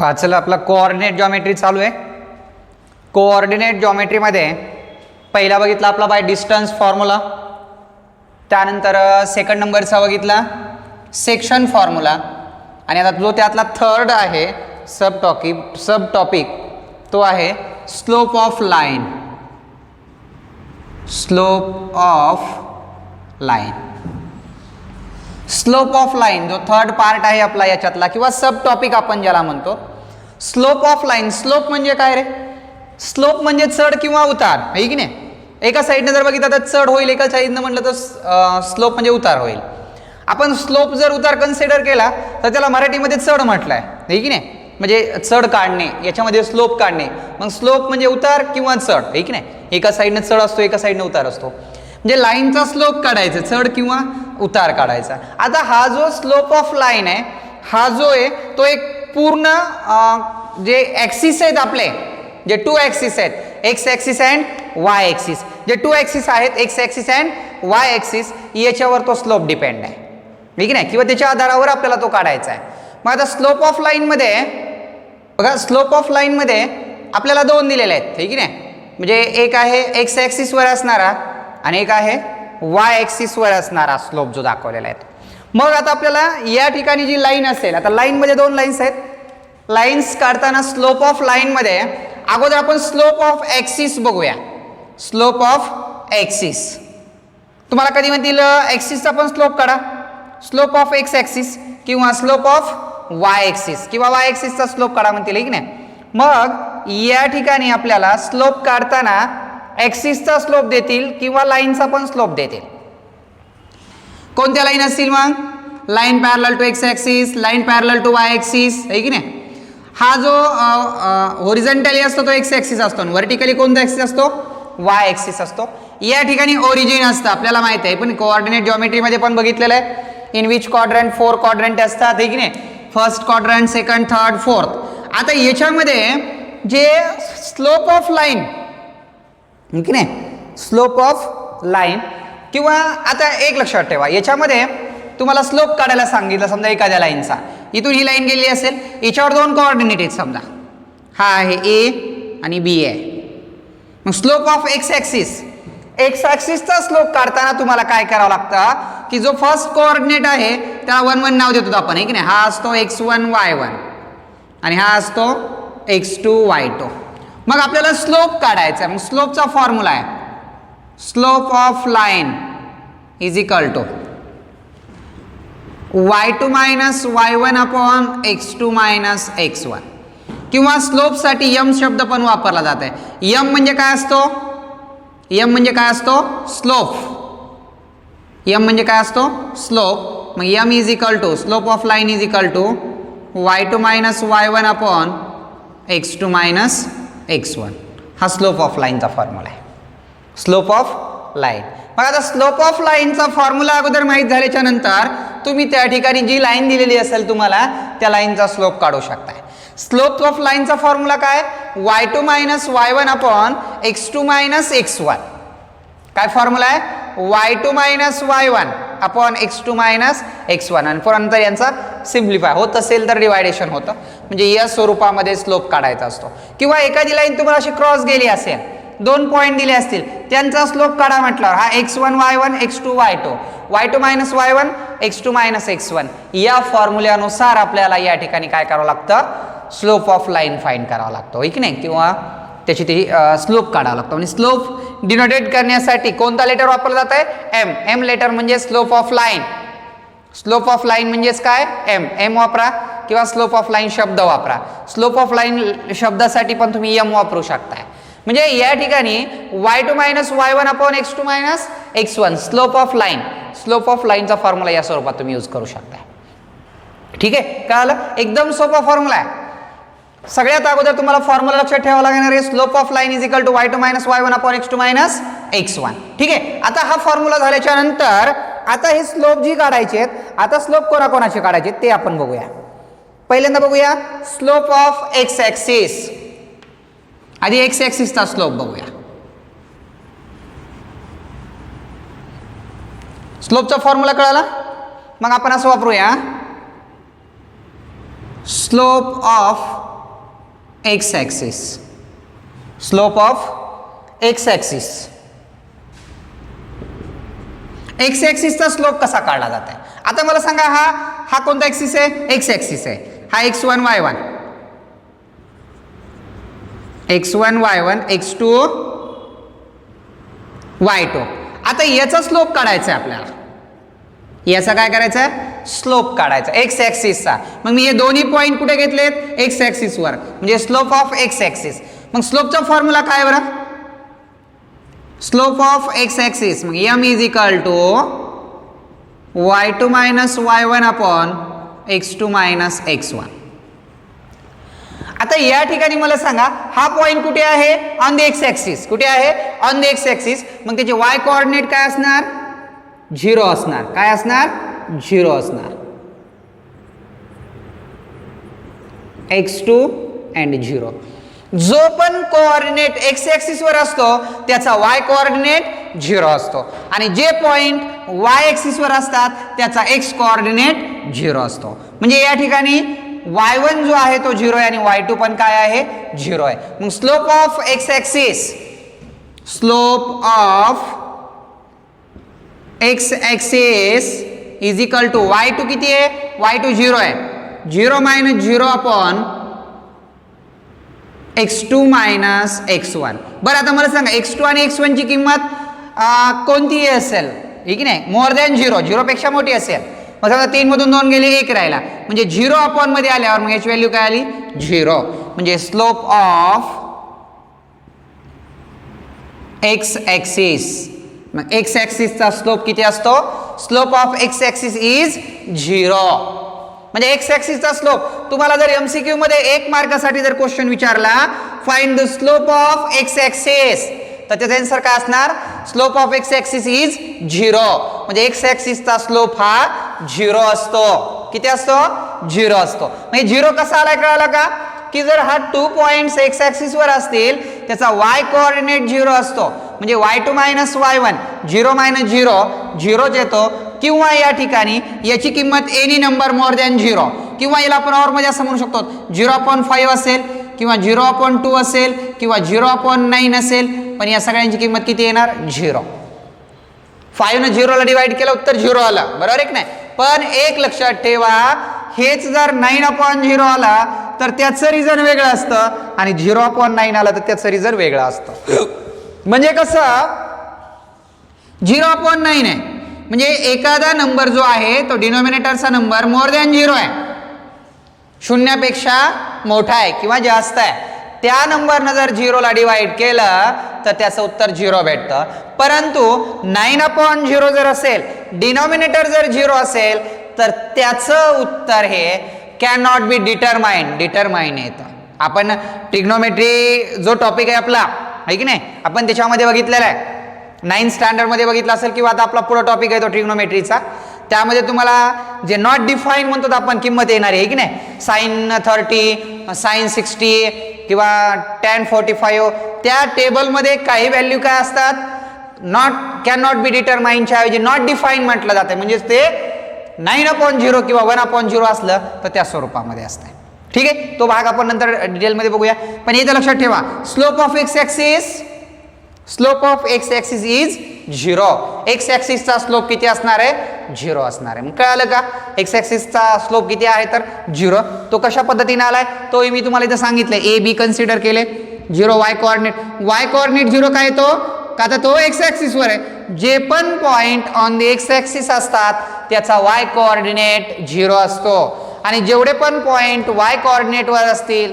चला आपला coordinate geometry चालू आहे. कोऑर्डिनेट जॉमेट्रीमध्ये पहिला बघितला आपला बाय डिस्टन्स फॉर्म्युला, त्यानंतर सेकंड नंबरचा बघितला सेक्शन फॉर्म्युला, आणि आता जो त्यातला थर्ड आहे सब टॉपिक तो आहे slope of line. Slope of line, slope of line जो थर्ड पार्ट आहे आपला याच्यातला किंवा सब टॉपिक आपण ज्याला म्हणतो. स्लोप ऑफ लाईन, स्लोप म्हणजे काय रे? स्लोप म्हणजे चढ किंवा उतार आहे की नाही. एका साईडने जर बघितलं तर चढ होईल, एका साईडनं म्हटलं तर स्लोप म्हणजे उतार होईल. आपण स्लोप जर उतार कन्सिडर केला तर त्याला मराठीमध्ये चढ म्हटलंय आहे की नाही. म्हणजे चढ काढणे, याच्यामध्ये स्लोप काढणे. मग स्लोप म्हणजे उतार किंवा चढ आहे की नाही. एका साईडने चढ असतो, एका साईडने उतार असतो. म्हणजे लाईनचा स्लोप काढायचा, चढ किंवा उतार काढायचा. आता हा जो स्लोप ऑफ लाईन आहे, हा जो आहे तो एक पूर्ण जे ॲक्सिस आहेत आपले, जे टू ॲक्सिस आहेत, x axis and Y axis, जे टू ॲक्सिस आहेत x axis and Y axis, याच्यावर तो स्लोप डिपेंड आहे ठीक नाही, किंवा त्याच्या आधारावर आपल्याला तो काढायचा आहे. मग आता स्लोप ऑफ लाईनमध्ये बघा, स्लोप ऑफ लाईनमध्ये आपल्याला दोन दिलेले आहेत ठीक नाही. म्हणजे एक आहे एक्स ॲक्सिसवर असणारा आणि एक आहे वाय ॲक्सिसवर असणारा स्लोप जो दाखवलेला आहे. मग आता आपल्याला या ठिकाणी जी लाईन असेल, आता लाईनमध्ये दोन लाईन्स आहेत. लाईन्स काढताना स्लोप ऑफ लाईनमध्ये अगोदर आपण स्लोप ऑफ ॲक्सिस बघूया. स्लोप ऑफ ॲक्सिस, तुम्हाला कधी म्हणतील ॲक्सिसचा पण स्लोप काढा, स्लोप ऑफ एक्स ॲक्सिस किंवा स्लोप ऑफ वाय ॲक्सिस किंवा वाय ॲक्सिसचा स्लोप काढा म्हणतील की नाही. मग या ठिकाणी आपल्याला स्लोप काढताना ॲक्सिसचा स्लोप देतील किंवा लाईनचा पण स्लोप देतील. कोणत्या लाईन असतील मग? Line parallel to x axis, line parallel to y axis आहे की नाही. हा जो हॉरिझॉन्टली असतो तो एक्स ॲक्सिस असतो आणि व्हर्टिकली कोणता ॲक्सिस असतो? वाय ॲक्सिस असतो. या ठिकाणी ओरिजिन असतं आपल्याला माहिती आहे, पण कोऑर्डिनेट जॉमेट्रीमध्ये पण बघितलेलं आहे. इन विच क्वाड्रंट 4 क्वाड्रंट असतात आहे की नाही. First quadrant, second, third, fourth. आता याच्यामध्ये जे स्लोप ऑफ लाईन की नाही, स्लोप ऑफ लाईन, किंवा आता एक लक्षात ठेवा, याच्यामध्ये तुम्हाला स्लोप काढायला सांगितलं समजा एखाद्या लाईनचा. इथून ही लाईन गेली असेल, याच्यावर दोन कोऑर्डिनेट आहेत समजा, हा आहे ए आणि बी आहे. मग slope of x axis, X ॲक्सिसचा स्लोप काढताना तुम्हाला काय करावं लागतं की जो फर्स्ट कोऑर्डिनेट आहे त्याला 1 1 नाव देतो आपण आहे की नाही. हा असतो x1 y1 आणि हा असतो x2 y2. मग आपल्याला स्लोप काढायचा आहे. मग स्लोपचा फॉर्म्युला आहे slope of line is equal to y2 minus y1 upon x2 minus x1, किंवा स्लोपसाठी यम शब्द पण वापरला जात आहे. यम म्हणजे काय असतो? यम म्हणजे काय असतो? स्लोप. यम म्हणजे काय असतो? स्लोप. मग m is equal to slope of line is equal to y2 minus y1 upon x2 minus x1. हा स्लोप ऑफ लाईनचा फॉर्म्युला आहे, स्लोप ऑफ लाईन. मग आता स्लोप ऑफ लाईनचा फॉर्म्युला अगोदर माहीत झाल्याच्या नंतर तुम्ही त्या ठिकाणी जी लाईन दिलेली असेल तुम्हाला त्या लाईनचा स्लोप काढू शकताय. स्लोप ऑफ लाईनचा फॉर्म्युला काय? y2 minus y1 upon x2 minus x1. काय फॉर्म्युला आहे? y2 minus y1 upon x2 minus x1. आणि नंतर यांचा सिम्प्लिफाय होत असेल तर डिवायडेशन होतं, म्हणजे या स्वरूपामध्ये स्लोप काढायचा असतो. किंवा एखादी लाईन तुम्हाला अशी क्रॉस गेली असेल, दोन पॉईंट दिले असतील, त्यांचा स्लोप काढा म्हटल्यावर हा x1 y1 x2 y2, y2 minus y1 x2 minus x1. या फॉर्म्युल्यानुसार आपल्याला या ठिकाणी काय करावं लागतं? स्लोप ऑफ लाईन फाइंड करावा लागतो की नाही, किंवा त्याची ती स्लोप काढावा लागतो. आणि स्लोप डिनोटेट करण्यासाठी कोणता लेटर वापरला जात आहे? एम. एम लेटर म्हणजे slope of line. Slope of line म्हणजेच काय? एम. एम वापरा किंवा स्लोप ऑफ लाईन शब्द वापरा. स्लोप ऑफ लाईन शब्दासाठी पण तुम्ही एम वापरू शकताय. म्हणजे या ठिकाणी y2 minus y1 upon x2 minus x1 slope of line. Slope of लाईनचा फॉर्म्युला या स्वरूपात तुम्ही यूज करू शकताय. ठीक आहे, कळालं? एकदम सोपा फॉर्म्युला आहे. सगळ्यात अगोदर तुम्हाला फॉर्म्युला लक्षात ठेवावा लागणार आहे slope of line is equal to y2 minus y1 upon x2 minus x1. ठीक आहे, आता हा फॉर्म्युला झाल्याच्या नंतर आता हे स्लोप जी काढायचे आहेत, आता स्लोप कोणाकोणाचे काढायचे ते आपण बघूया. पहिल्यांदा बघूया स्लोप ऑफ एक्स ॲक्सिस. आधी एक्स ॲक्सिसचा स्लोप बघूया. स्लोपचा फॉर्म्युला कळाला? मग आपण असं वापरूया slope of x axis, slope of x axis. X ॲक्सिसचा स्लोप कसा काढला जात आहे? आता मला सांगा, हा कोणता ॲक्सिस आहे? एक्स ॲक्सिस आहे. हा x1 y1, x1 y1, x2 y2. आता याचा स्लोप काढायचा आहे आपल्याला. याचा काय करायचा आहे? स्लोप काढायचा एक्स ॲक्सिसचा. मग मी हे दोन्ही पॉईंट कुठे घेतलेत? एक्स ॲक्सिसवर, म्हणजे स्लोप ऑफ एक्स ॲक्सिस. मग स्लोपचा फॉर्म्युला काय बरं? स्लोप ऑफ एक्स ॲक्सिस मग m is equal to y2 minus y1 upon x2 minus x1. आता या ठिकाणी मला सांगा, हा पॉइंट कुठे आहे? On the x axis. कुठे आहे? On the x axis. मग त्याचे y कोऑर्डिनेट काय असणार? 0 असणार. काय असणार? 0 असणार. x2 and 0. जो पण कोऑर्डिनेट एक्स ॲक्सिस वर असतो त्याचा y कोऑर्डिनेट 0 असतो, आणि जे पॉइंट y ॲक्सिस वर असतात त्याचा x कोऑर्डिनेट 0 असतो. म्हणजे या ठिकाणी y1 जो आहे तो 0 आहे आणि y2 पण काय आहे? 0 आहे. मग slope of x axis, slope of x axis is equal to y2 किती आहे? y2 0 आहे. 0 minus 0 upon x2 minus x1. बरं, आता मला सांगा x2 आणि x1 ची किंमत कोणती असेल? ठीक नाही, मोर दॅन 0, 0 पेक्षा मोठी असेल. मग समजा 3 मधून 2 गेले, 1 राहिला, म्हणजे 0 अपॉन मध्ये आल्यावर मग याची व्हॅल्यू काय आली? 0. म्हणजे स्लोप ऑफ एक्स ॲक्सिस, मग एक्स ॲक्सिसचा स्लोप किती असतो? Slope of x axis is 0. म्हणजे एक्स ॲक्सिसचा स्लोप तुम्हाला जर MCQ मध्ये 1 मार्कासाठी जर क्वेश्चन विचारला, find the slope of x axis, तर त्याचा आन्सर काय असणार? Slope of x axis is 0. म्हणजे एक्स ॲक्सिसचा स्लोप हा 0 असतो. किती असतो? 0 असतो. म्हणजे 0 कसा आलाय कळाला का? की जर हा 2 पॉइंट्स एक्स ॲक्सिस वर असतील त्याचा y कोऑर्डिनेट 0 असतो. म्हणजे y2 मायनस y1, 0 मायनस 0, 0च येतो. किंवा या ठिकाणी याची किंमत एनी नंबर मोर दॅन 0, किंवा याला आपण और मध्ये असं म्हणू शकतो 0/5 असेल, किंवा 0/2 असेल, किंवा 0/9 असेल. पण या सगळ्यांची किंमत किती येणार? 0. 5 ने 0 ला डिवाइड केलं, उत्तर 0 आलं. बरोबर आहे की नाही? पण एक लक्षात ठेवा, हेच जर 9/0 आला तर त्याचं रिझन वेगळं असतं, आणि 0/9 आला तर त्याचं रिझन वेगळं असतं. म्हणजे कसं? 0/9 आहे म्हणजे एखादा नंबर जो आहे तो डिनोमिनेटरचा नंबर मोर दॅन 0 आहे, शून्यापेक्षा मोठा आहे किंवा जास्त आहे. त्या नंबरनं जर 0 ला डिवाइड केलं तर त्याचं उत्तर 0 भेटतं. परंतु 9/0 जर असेल, डिनोमिनेटर जर 0 असेल, तर त्याचं उत्तर हे कॅन नॉट बी डिटरमाइन येतं. आपण ट्रिग्नोमेट्री जो टॉपिक आहे आपला, आहे की नाही, आपण त्याच्यामध्ये बघितलेला आहे. 9th स्टँडर्ड मध्ये बघितलं असेल, किंवा आता आपला पुढे टॉपिक आहे तो ट्रिग्नोमेट्रीचा. त्यामध्ये तुम्हाला जे नॉट डिफाईन म्हणतो आपण किंमत येणार आहे की नाही, sin 30, sin 60 किंवा tan 45, त्या टेबलमध्ये काही व्हॅल्यू काय असतात? कॅन नॉट बी डिटरमाइनच्या ऐवजी नॉट डिफाईन म्हटलं जातं. म्हणजेच ते 9/0 किंवा 1/0 असलं तर त्या स्वरूपामध्ये असतं. ठीक आहे, तो भाग आपण नंतर डिटेलमध्ये बघूया. पण इथं लक्षात ठेवा, slope of x axis is 0. X ॲक्सिसचा स्लोप किती असणार आहे? 0 असणार आहे. मग कळालं का? एक्स ॲक्सिसचा स्लोप किती आहे तर 0. तो कशा पद्धतीने आलाय तो मी तुम्हाला इथं सांगितलंय. ए बी कन्सिडर केले. 0 y कोऑर्डिनेट 0 काय येतो? का तर तो एक्स ॲक्सिस वर आहे. जे पण point on the x axis असतात त्याचा y कोऑर्डिनेट 0 असतो, आणि जेवढे पण पॉइंट y कोऑर्डिनेट वर असतील,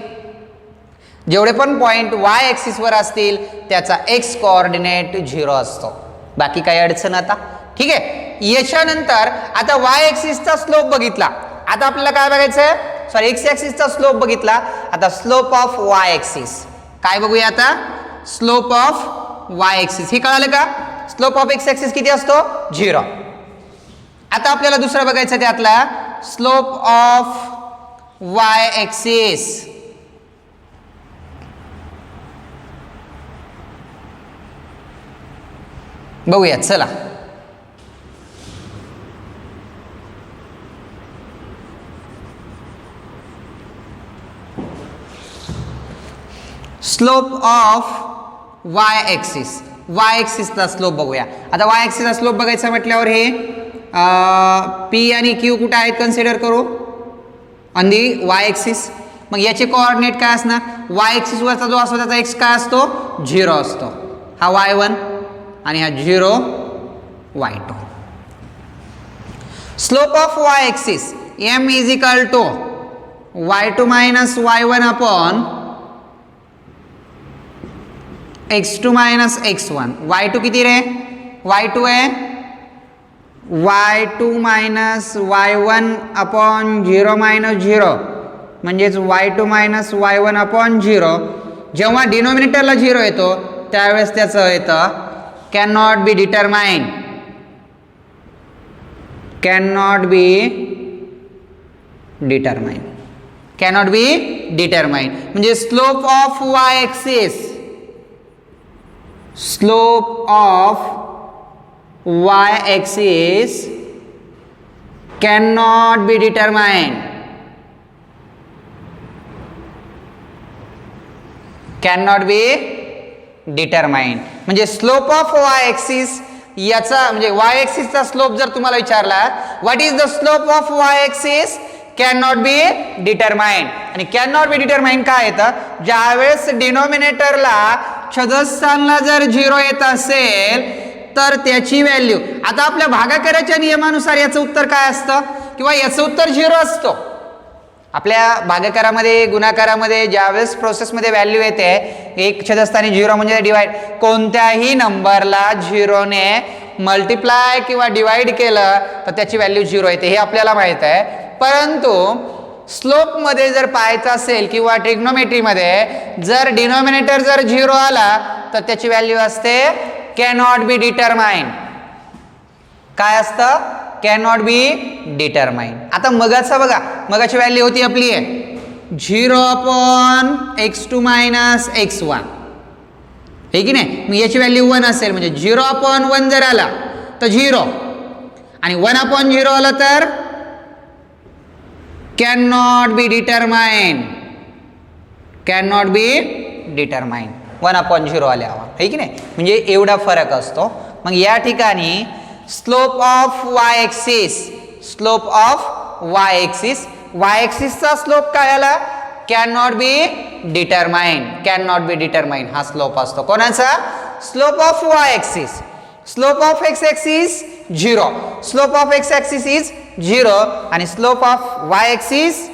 जेवढे पण पॉइंट y ॲक्सिस वर असतील त्याचा x कोऑर्डिनेट 0 असतो. बाकी काही अडचण आता? ठीक आहे. याच्यानंतर आता y ॲक्सिसचा स्लोप बघितला, आता आपल्याला काय बघायचं? सॉरी, एक्स ॲक्सिसचा स्लोप बघितला, आता स्लोप ऑफ y ॲक्सिस काय बघूया आता? Slope of y axis. हे कळालं का? स्लोप ऑफ एक्स ॲक्सिस किती असतो? 0. आता आपल्याला दुसरा बघायचं त्यातला स्लोप ऑफ y ॲक्सिस. बघूया चला. Slope of Y axis, Y ॲक्सिसचा स्लोप बघूया. आता वाय ॲक्सिसचा स्लोप बघायचा म्हटल्यावर हे पी आणि क्यू कुठे आहेत कन्सिडर करू ऑन दी वाय ॲक्सिस. मग याचे कोऑर्डिनेट काय असणार, वाय ॲक्सिसवरचा जो असतो त्याचा एक्स काय असतो 0 असतो. हा y1 आणि हा 0 y2. Slope of Y axis m is equal to y2 minus y1 upon x2 minus x1. y2 किती रे, y2 आहे y2 minus y1 upon 0 minus 0 म्हणजेच y2 मायनस y1 अपॉन 0. जेव्हा डिनोमिनेटरला 0 येतो त्यावेळेस त्याचं येतं can not be determine, can not be determine, cannot be determine. म्हणजे slope of Y axis, slope of Y axis can not be determine, can not be determine. म्हणजे slope of Y axis याचा म्हणजे Y ॲक्सिसचा slope जर तुम्हाला विचारला what is the slope of Y axis can not be determine. आणि can not be determine काय येतं, ज्यावेळेस डिनोमिनेटरला छदस्थानला जर 0 येत असेल तर त्याची व्हॅल्यू. आता आपल्या भागाकाराच्या नियमानुसार याचं उत्तर काय असतं किंवा याचं उत्तर 0 असतो. आपल्या भागाकारामध्ये गुणाकारामध्ये ज्यावेळेस प्रोसेसमध्ये व्हॅल्यू येते एक छदस्थानी 0 म्हणजे डिवाइड, कोणत्याही नंबरला 0 ने मल्टिप्लाय किंवा डिवाइड केलं तर त्याची व्हॅल्यू 0 येते हे आपल्याला माहित आहे. परंतु स्लोपमध्ये जर पाहायचं असेल किंवा ट्रिग्नोमेट्रीमध्ये जर डिनोमिनेटर जर 0 आला तर त्याची व्हॅल्यू असते कॅनॉट बी डिटरमाइन. काय असतं, कॅनॉट बी डिटरमाइन. आता मगाचा बघा, मगाची व्हॅल्यू होती आपली आहे 0 अपॉन x2 मायनस x1 हे की नाही. मग याची व्हॅल्यू 1 असेल म्हणजे 0 अपॉन 1 जर आला तर 0 आणि 1 अपॉन 0 आला तर can not be determine, can not be determine 1 upon 0 आल्यावर हे की नाही. म्हणजे एवढा फरक असतो. मग या ठिकाणी slope of Y axis, slope of Y axis, Y ॲक्सिसचा स्लोप काय आला can not be determine, can not be determine हा स्लोप असतो. कोणाचा, slope of Y axis. Slope of x axis 0, slope of x axis is 0 आणि slope of Y axis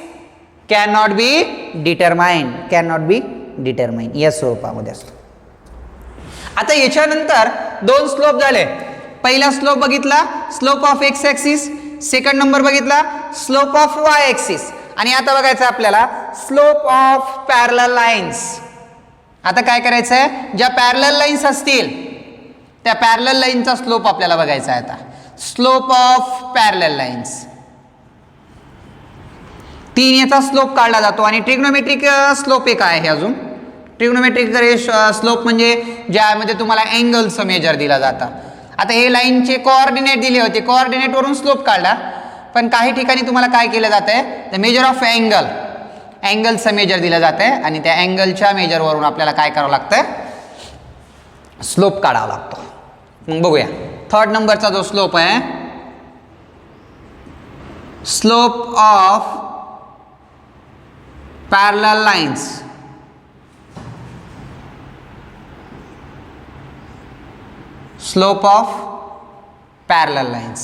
can not be determine, can not be determine या स्वरूपामध्ये असतो. आता याच्यानंतर 2 slope झाले. पहिला स्लोप बघितला slope of x axis, second number बघितला स्लोप ऑफ वाय ॲक्सिस आणि आता बघायचं आपल्याला स्लोप ऑफ पॅरलल लाईन्स. आता काय करायचं आहे, ज्या पॅरलल लाईन्स असतील त्या पॅरलल लाईनचा स्लोप आपल्याला बघायचा आहे. आता स्लोप ऑफ पॅरलल लाईन्स 3 याचा स्लोप काढला जातो आणि ट्रिग्नोमेट्रिक स्लोप एक आहे अजून. ट्रिग्नोमेट्रिक स्लोप म्हणजे ज्यामध्ये तुम्हाला अँगलचं मेजर दिला जातं. आता हे लाईनचे कोऑर्डिनेट दिले होते, कोऑर्डिनेटवरून स्लोप काढला, पण काही ठिकाणी तुम्हाला काय केलं जातं आहे द मेजर ऑफ अँगल, अँगलचं मेजर दिलं जातं आहे आणि त्या अँगलच्या मेजरवरून आपल्याला काय करावं लागतं, स्लोप काढावा लागतो. मग बघूया थर्ड नंबरचा जो स्लोप आहे slope of parallel lines. Slope of parallel lines.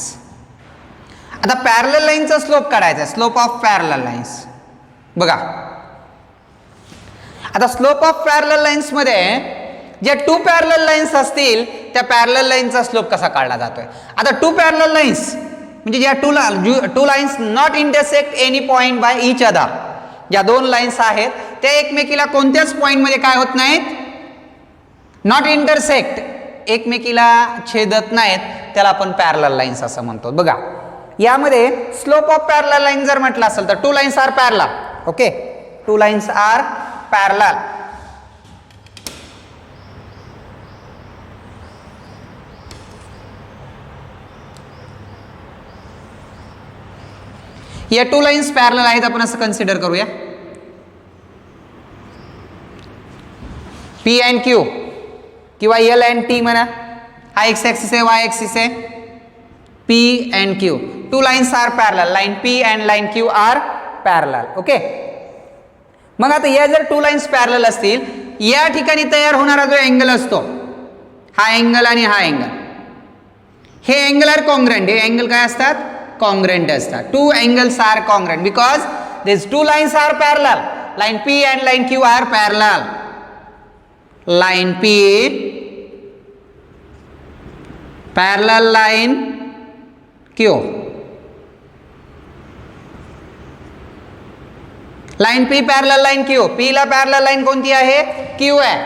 आता पॅरलल लाईनचा स्लोप काढायचा आहे, स्लोप ऑफ पॅरलल लाईन्स. बघा आता स्लोप ऑफ पॅरलल लाईन्स मध्ये ज्या 2 पॅरलल लाईन्स असतील त्या पॅरलल लाईनचा स्लोप कसा काढला जातोय. आता 2 पॅरलल लाईन्स म्हणजे ज्या 2 lines not intersect any point by each other, ज्या 2 लाईन्स आहेत त्या एकमेकीला कोणत्याच पॉइंटमध्ये काय होत नाहीत, नॉट इंटरसेक्ट, एकमेकीला छेदत नाहीत, त्याला आपण पॅरलल लाईन्स असं म्हणतो. बघा यामध्ये स्लोप ऑफ पॅरलल लाईन जर म्हटलं असेल तर 2 lines are parallel. Okay, 2 lines are parallel. या 2 लाईन्स पॅरलल आहेत आपण असं कन्सिडर करूया. पी अँड क्यू किंवा एल अँड टी म्हणा. हा एक्स ॲक्सिस आहे, वाय ॲक्सिस आहे. P and Q, two lines are parallel. Line P and line Q are parallel. Okay. मग आता या जर टू लाईन्स पॅरलल असतील, या ठिकाणी तयार होणारा जो अँगल असतो, हा अँगल आणि हा अँगल, हे अँगल आर कॉन्ग्रंट. हे अँगल काय असतात? कॉन्ग्रंट असतात. Two angles are congruent because this two lines are parallel. Line P and line Q are parallel. Line P parallel line Q. Line P parallel line Q. P ला parallel line कोणती आहे? Q आहे.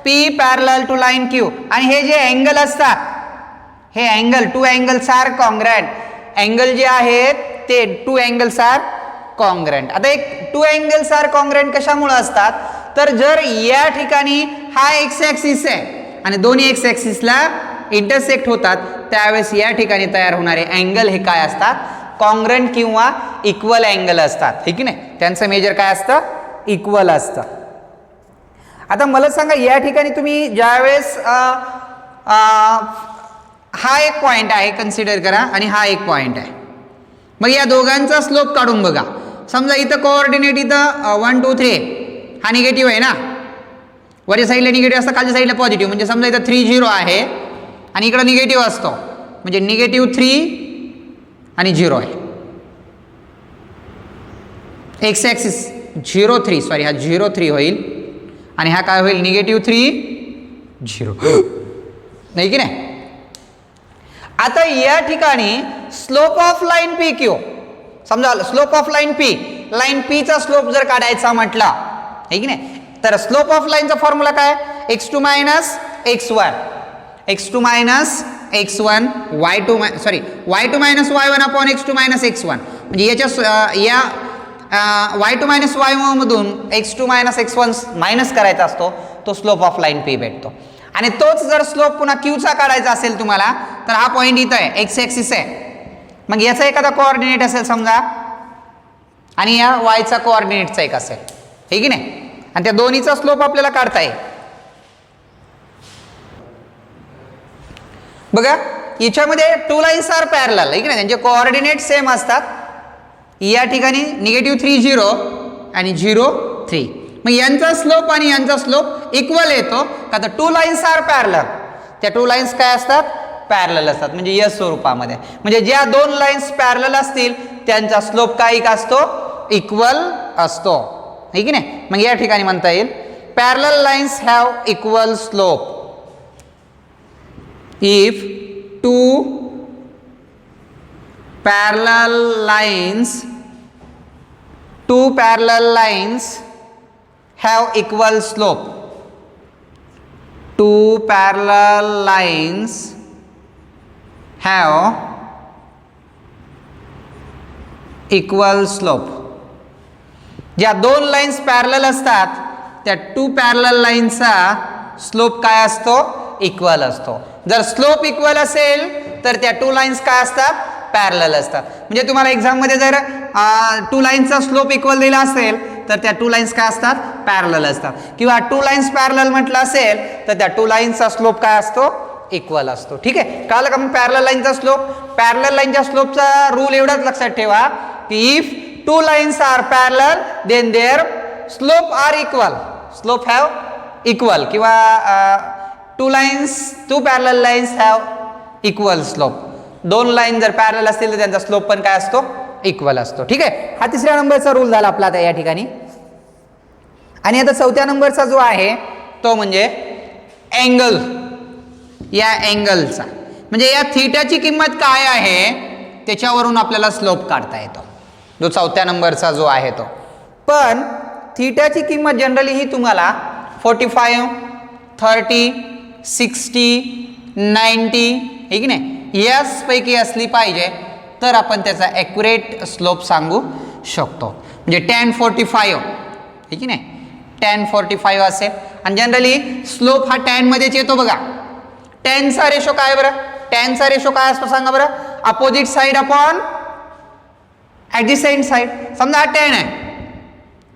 P parallel to line Q. आणि हे जे angle असतात, हे angle, two angles are congruent. Angle जे आहेत ते टू अँगल्स आर कॉन्ग्रंट. आता एक टू अँगल्स आर कॉन्ग्रंट कशामुळे असतात? तर जर या ठिकाणी हा एक्स ॲक्सिस आहे आणि दोन्ही एक्स ॲक्सिसला इंटरसेक्ट होतात, त्यावेळेस या ठिकाणी तयार होणारे अँगल हे काय असतात? कॉन्ग्रंट किंवा इक्वल अँगल असतात. हे की नाही? त्यांचं मेजर काय असतं? इक्वल असतं. आता मला सांगा, या ठिकाणी तुम्ही ज्यावेळेस हा एक पॉइंट आहे कन्सिडर करा आणि हा एक पॉइंट आहे. मग या दोघांचा स्लोप काढून बघा. समजा इथं कोऑर्डिनेट इथं 1 2 3 हा निगेटिव्ह आहे ना, वरच्या साईडला निगेटिव्ह असतं, खालच्या साईडला पॉझिटिव्ह. म्हणजे समजा इथं 3 0 आहे आणि इकडं निगेटिव्ह असतो, म्हणजे निगेटिव्ह 3 आणि 0 आहे. एक्स ॲक्सिस 0 3, सॉरी हा 0 3 होईल आणि हा काय होईल? निगेटिव्ह 3 0. नाही की नाही? आता या ठिकाणी slope of line P Q, समजा slope of line P, line P चा स्लोप जर काढायचा म्हटला, आहे की नाही, तर स्लोप ऑफ लाईनचा फॉर्म्युला काय? x2 minus x1, x2 minus x1, y2 sorry y2 minus y1 upon x2 minus x1. म्हणजे याच्या y2 मायनस y1 मधून x2 मायनस x1 मायनस करायचा असतो, तो स्लोप ऑफ लाईन पी भेटतो. आणि तोच जर स्लोप पुन्हा क्यूचा काढायचा असेल तुम्हाला, तर हा पॉईंट इथं आहे, एक्स ॲक्सिस आहे. मग याचा एखादा कोऑर्डिनेट असेल समजा आणि या वायचा कोऑर्डिनेटचा एक असेल, हे की नाही, आणि त्या दोन्हीचा स्लोप आपल्याला काढता येईल. बघा याच्यामध्ये टू लाईन्स आर पॅरलल, आहे की नाही, त्यांचे कोऑर्डिनेट सेम असतात. या ठिकाणी निगेटिव्ह 3 0 आणि 0 3. मग यांचा स्लोप आणि यांचा स्लोप इक्वल येतो का? तर टू लाईन्स आर पॅरलल. त्या टू लाईन्स काय असतात? पॅरलल असतात. म्हणजे या स्वरूपामध्ये, म्हणजे ज्या दोन लाईन्स पॅरलल असतील त्यांचा स्लोप काय असतो? इक्वल असतो, आहे की नाही. मग या ठिकाणी म्हणता येईल parallel lines have equal slope if two parallel lines have equal slope. Two parallel lines have equal slope. ज्या दोन लाईन्स पॅरलल असतात त्या टू पॅरलल लाईन्सचा स्लोप काय असतो? इक्वल असतो. जर स्लोप इक्वल असेल तर त्या टू लाईन्स काय असतात? पॅरलल असतात. म्हणजे तुम्हाला एक्झाम मध्ये जर टू लाईन्सचा स्लोप इक्वल दिला असेल तर त्या टू लाईन्स काय असतात? पॅरलल असतात. किंवा टू लाईन्स पॅरलल म्हटलं असेल तर त्या टू लाईन्सचा स्लोप काय असतो? इक्वल असतो. ठीक आहे, कळलं का? मग पॅरलल लाईनचा स्लोप, पॅरलल लाईनच्या स्लोपचा रूल एवढाच लक्षात ठेवा की if two lines are parallel then their slope are equal. Slope have equal किंवा two parallel lines have equal slope. दोन लाईन जर पॅरलल असतील तर त्यांचा स्लोप पण काय असतो? इक्वल असतो. ठीक आहे, हा तिसऱ्या नंबरचा रूल झाला आपला आता या ठिकाणी. आणि आता चौथ्या नंबरचा जो आहे तो म्हणजे अँगल. या अँगलचा म्हणजे या थीटाची किंमत काय आहे त्याच्यावरून आपल्याला स्लोप काढता येतो, जो चौथ्या नंबरचा जो आहे तो. पण थीटाची किंमत जनरली ही तुम्हाला 45 30 60 90 हे की नाही याचपैकी असली पाहिजे तर आपण त्याचा ॲक्युरेट स्लोप सांगू शकतो. म्हणजे tan 45 हे की नाही, tan 45 असेल. आणि जनरली स्लोप हा tan मध्येच येतो बघा. tan चा रेशो काय बरं? tan चा रेशो काय असतो सांगा बरं? Opposite side upon adjacent side. समजा हा tan आहे,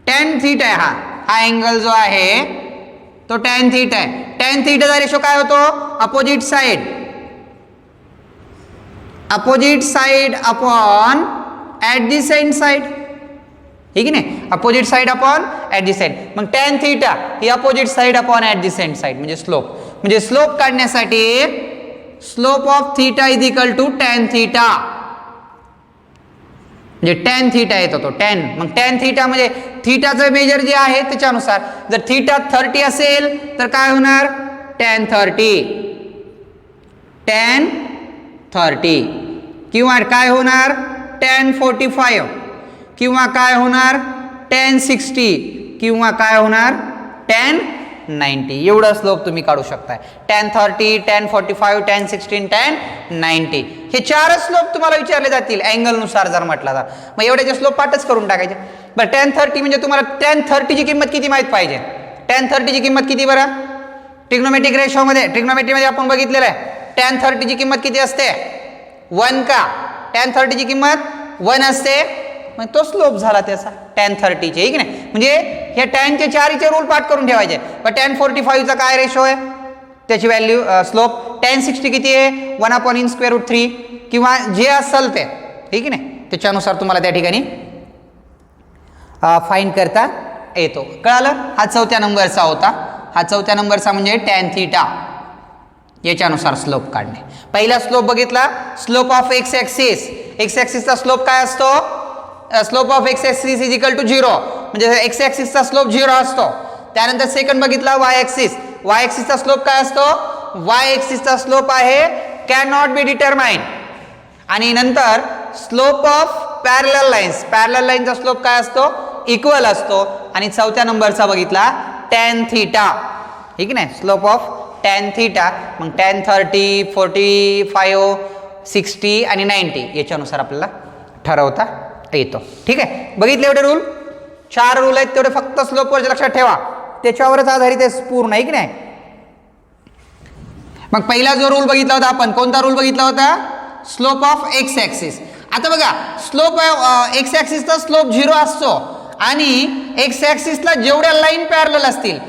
tan थीटा आहे, हा अँगल जो आहे तो tan थीटा आहे. tan थीटाचा रेशो काय होतो? Opposite side upon adjacent side, ठीक आहे नाही, अपोजिट साइड अपॉन ऍडजसेंट. मग tan थीटा ही opposite side upon adjacent side म्हणजे स्लोप. म्हणजे स्लोप काढण्यासाठी slope of theta is equal to tan theta, म्हणजे tan थीटा येतो तो tan. मग tan थीटा म्हणजे थीटाचं मेजर जे आहे त्याच्यानुसार, जर थीटा 30 असेल तर काय होणार? tan 30 किंवा काय होणार? tan 45 किंवा काय होणार? tan 60 किंवा काय होणार? tan 90. एवढा स्लोप तुम्ही काढू शकताय. tan 30, tan 45, tan 16, tan 90 हे 4 स्लोप तुम्हाला विचारले जातील अँगल नुसार जर म्हटला तर. मग एवढ्याचे स्लोप पाठच करून टाकायचे. बरं tan 30 म्हणजे तुम्हाला tan 30 ची किंमत किती माहित पाहिजे? tan 30 ची किंमत किती बरं? ट्रिग्नोमेट्रिक रेशोमध्ये, ट्रिग्नोमेट्रीमध्ये आपण बघितलेलं आहे tan 30 ची किंमत किती असते? 1 का? tan 30 ची किंमत 1 असते. मग तो स्लोप झाला त्याचा tan 30 चे, ठीक नाही. म्हणजे ह्या tan चे 4 रूल पाठ करून ठेवायचे. पण tan 45 चा काय रेशो आहे? त्याची व्हॅल्यू स्लोप. tan 60 किती आहे? 1/(√3) किंवा जे असेल ते, ठीक नाही, त्याच्यानुसार तुम्हाला त्या ठिकाणी फाइंड करता येतो. कळालं? हा 4थ्या नंबरचा होता. हा 4थ्या नंबरचा म्हणजे tan थीटा, याच्यानुसार स्लोप काढणे. पहिला स्लोप बघितला, slope of X axis. X ऍक्सिसचा स्लोप काय असतो? Slope of X axis is equal to 0, म्हणजे एक्स ऍक्सिसचा स्लोप 0 असतो. त्यानंतर सेकंड बघितला वाय ऍक्सिस. वाय ऍक्सिसचा स्लोप काय असतो? वाय ऍक्सिसचा स्लोप आहे कॅन नॉट बी डिटरमाइंड. आणि नंतर slope of parallel lines. Parallel लाईनचा स्लोप काय असतो? इक्वल असतो. आणि 4थ्या नंबरचा बघितला tan थीटा, ठीक नाही, स्लोप ऑफ tan थीटा. मग tan 30, 45, 60 आणि 90 याच्यानुसार आपल्याला ठरवता येतो. ठीक आहे, बघितले एवढे रूल? 4 रूल आहेत तेवढे फक्त स्लोपवरचे लक्षात ठेवा, त्याच्यावरच आधारित आहे पूर्ण, आहे की नाही. मग पहिला जो रूल बघितला होता आपण, कोणता रूल बघितला होता? Slope of X axis. आता बघा, स्लोप एक्स ऍक्सिसचा स्लोप 0 असतो आणि एक्स ऍक्सिसला जेवढ्या लाईन पॅरलल असतील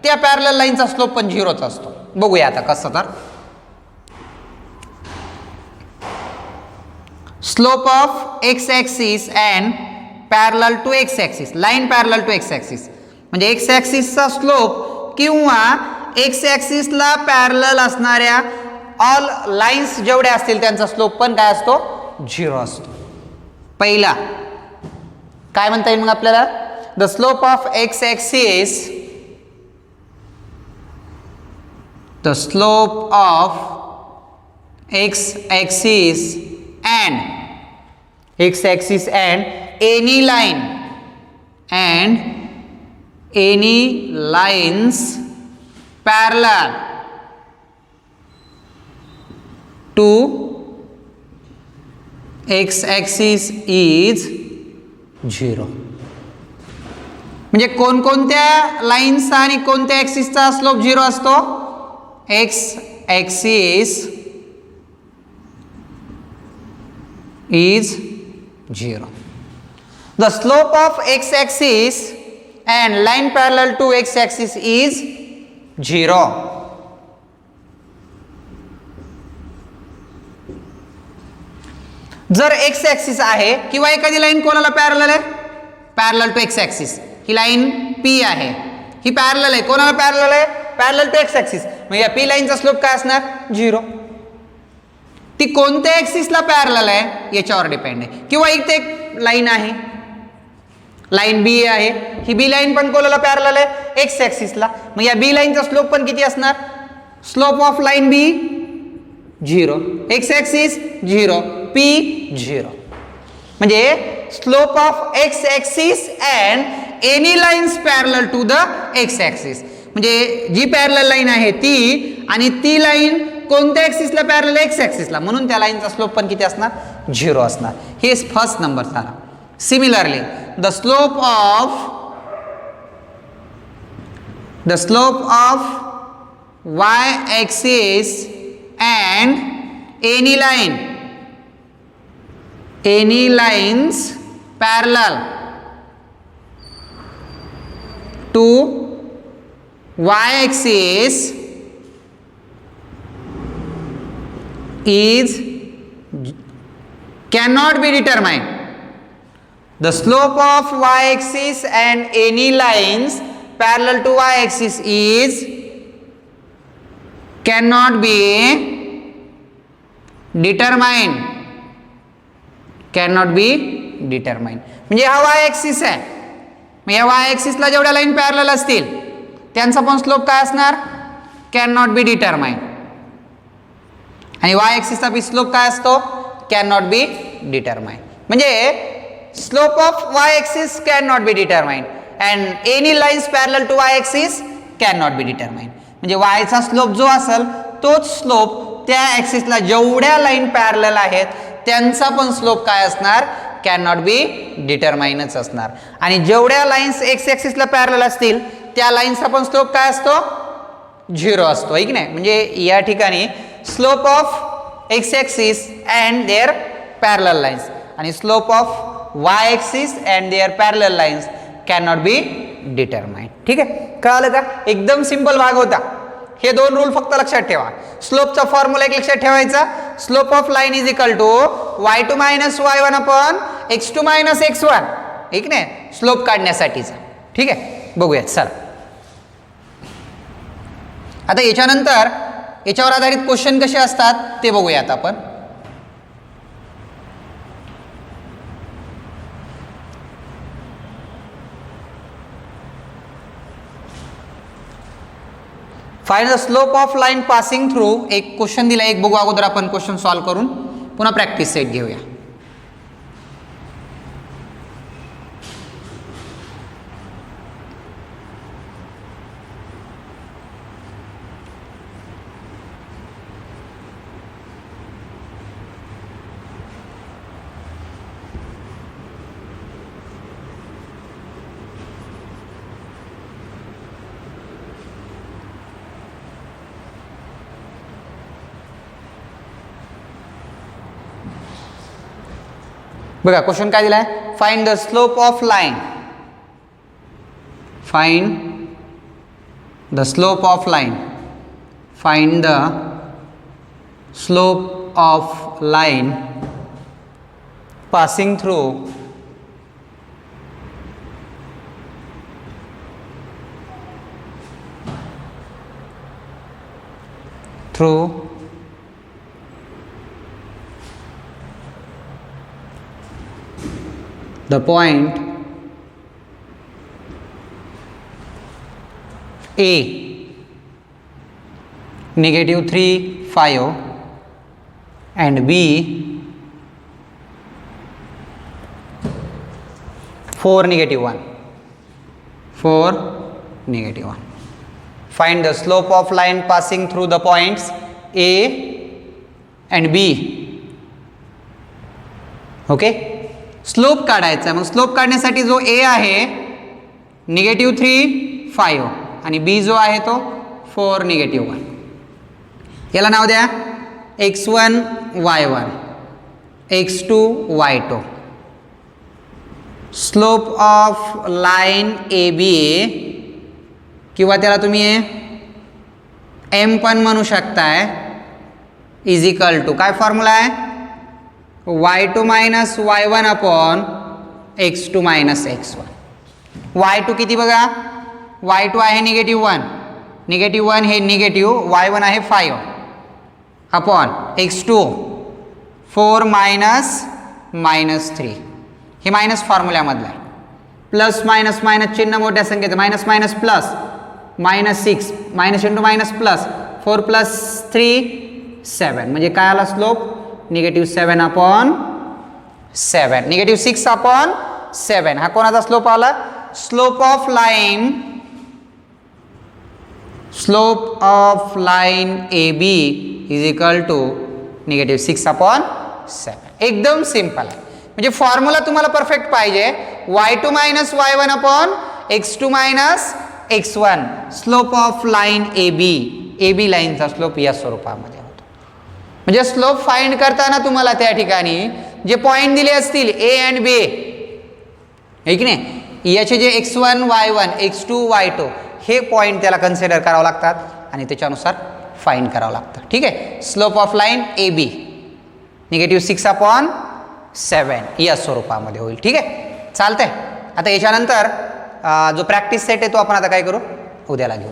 त्या पॅरलल लाईनचा स्लोप पण 0च असतो. बघूया आता कसं. तर slope of X axis and parallel to X axis, line parallel to X axis म्हणजे एक्स ऍक्सिसचा स्लोप किंवा एक्स ऍक्सिसला पॅरलल असणाऱ्या ऑल लाईन्स जेवढ्या असतील त्यांचा स्लोप पण काय असतो? 0 असतो. पहिला काय म्हणता येईल मग आपल्याला? The slope of X axis, the slope of X axis and x axis and any lines parallel to x axis is 0. म्हणजे कोणकोणत्या लाईन्स आणि कोणत्या ऍक्सिसचा स्लोप 0 असतो? x axis is 0. The slope of x axis and line parallel to x axis is 0. जर x axis आहे किंवा एखादी line कोणाला पॅरलल आहे? Parallel to x axis. ही लाईन P आहे, ही पॅरलल आहे. कोणाला पॅरलल आहे? Parallel to x axis. मग या P लाईनचा स्लोप काय असणार? 0. ती कोणत्या ऍक्सिसला पॅरलल आहे याच्यावर डिपेंड आहे. किंवा इथे एक लाईन आहे, लाईन बी आहे, ही बी लाईन पण कोणाला पॅरलल आहे? एक्स ऍक्सिसला. मग या बी लाईनचा स्लोप पण किती असणार? Slope of line B 0, X axis 0, P 0. म्हणजे slope of X axis and any lines parallel to the X axis. म्हणजे जी पॅरलल लाईन आहे ती आणि ती लाईन कोणत्या ऍक्सिसला पॅरलल? एक्स ऍक्सिसला. म्हणून त्या लाईनचा स्लोप पण किती असणार? 0 असणार. हे फर्स्ट नंबर झाला. Similarly the slope of Y axis and any lines parallel to y axis is cannot be determined. The slope of y axis and any lines parallel to y axis is cannot be determined. Cannot be determined. म्हणजे हा y axis आहे, मग या y ॲक्सिसला जेवढ्या line parallel असतील त्यांचा पण slope काय असणार, कॅन नॉट बी डिटरमाइंड. आणि y ॲक्सिसचा बी स्लोप काय असतो, कॅन नॉट बी डिटरमाइंड. म्हणजे slope of y axis can not be determined and any lines parallel to y axis can not be determined. म्हणजे y चा स्लोप जो असेल तोच स्लोप त्या ॲक्सिसला जेवढ्या लाईन पॅरलल आहेत त्यांचा पण स्लोप काय असणार, कॅन नॉट बी डिटरमाइनच असणार. आणि जेवढ्या लाईन्स एक्स ॲक्सिसला पॅरलल असतील त्या लाईन्सचा पण स्लोप काय असतो, 0 असतो, आहे की नाही. म्हणजे या ठिकाणी slope of x axis and their parallel lines आणि slope of Y axis and their parallel lines can not be determined. ठीक आहे, कळालं का. एकदम सिंपल भाग होता. हे दोन रूल फक्त लक्षात ठेवा. स्लोपचा फॉर्म्युला एक लक्षात ठेवायचा, slope of line is equal to y2 minus y1 upon x2 minus x1, ठीक नाही, स्लोप काढण्यासाठीचा. ठीक आहे, बघूयात. चला आता याच्यानंतर याच्यावर आधारित क्वेश्चन कसे असतात ते बघूयात आपण. Find the slope of line passing through. एक क्वेश्चन दिला, एक बघू अगोदर आपण क्वेश्चन सॉल्व करून पुन्हा प्रॅक्टिस सेट घेऊया. बघा क्वेश्चन काय दिलाय, find the slope of line. Find the slope of line. Find the slope of line passing through the point A -3, 5 and B 4, -1. 4, -1. Find the slope of line passing through the points A and B. Okay, slope काढायचा. मग slope काढण्यासाठी जो A आहे -3, 5 आणि B जो आहे तो 4, -1. याला नाव द्या x1 y1 x2 y2. Slope of line AB किंवा त्याला तुम्ही M पण म्हणू शकताय, इज इक्वल टू काय फॉर्म्युला आहे, y2 minus y1 upon x2 minus x1. y2 किती बघा, y2 आहे -1, -1 हे निगेटिव्ह, y1 आहे 5 अपॉन x2 4 मायनस 3. हे मायनस फॉर्म्युल्यामधलं आहे. प्लस मायनस मायनस चिन्ह मोठ्या संख्येचं, minus minus plus, -6 minus into minus plus, 4 + 3 7. म्हणजे काय आला स्लोप, -7 अपॉन 7, -6 अपॉन 7. हा कोणाचा स्लोप आला, slope of line AB is equal to -6 upon 7. एकदम सिंपल आहे. म्हणजे फॉर्म्युला तुम्हाला परफेक्ट पाहिजे, y2 minus y1 upon x2 minus x1. Slope of line AB लाईनचा स्लोप या स्वरूपामध्ये होतो. म्हणजे स्लोप फाइंड करताना तुम्हाला त्या ठिकाणी जे पॉइंट दिले असतील A अँड B, आहे की नाही, याचे जे x1 y1 x2 y2 हे पॉईंट त्याला कन्सिडर करावं लागतात आणि त्याच्यानुसार फाईंड करावं लागतं. ठीक आहे. Slope of line A B -6/7 या स्वरूपामध्ये होईल. ठीक आहे, चालतंय. आता याच्यानंतर जो प्रॅक्टिस सेट आहे तो आपण आता काय करू, उद्याला घेऊ.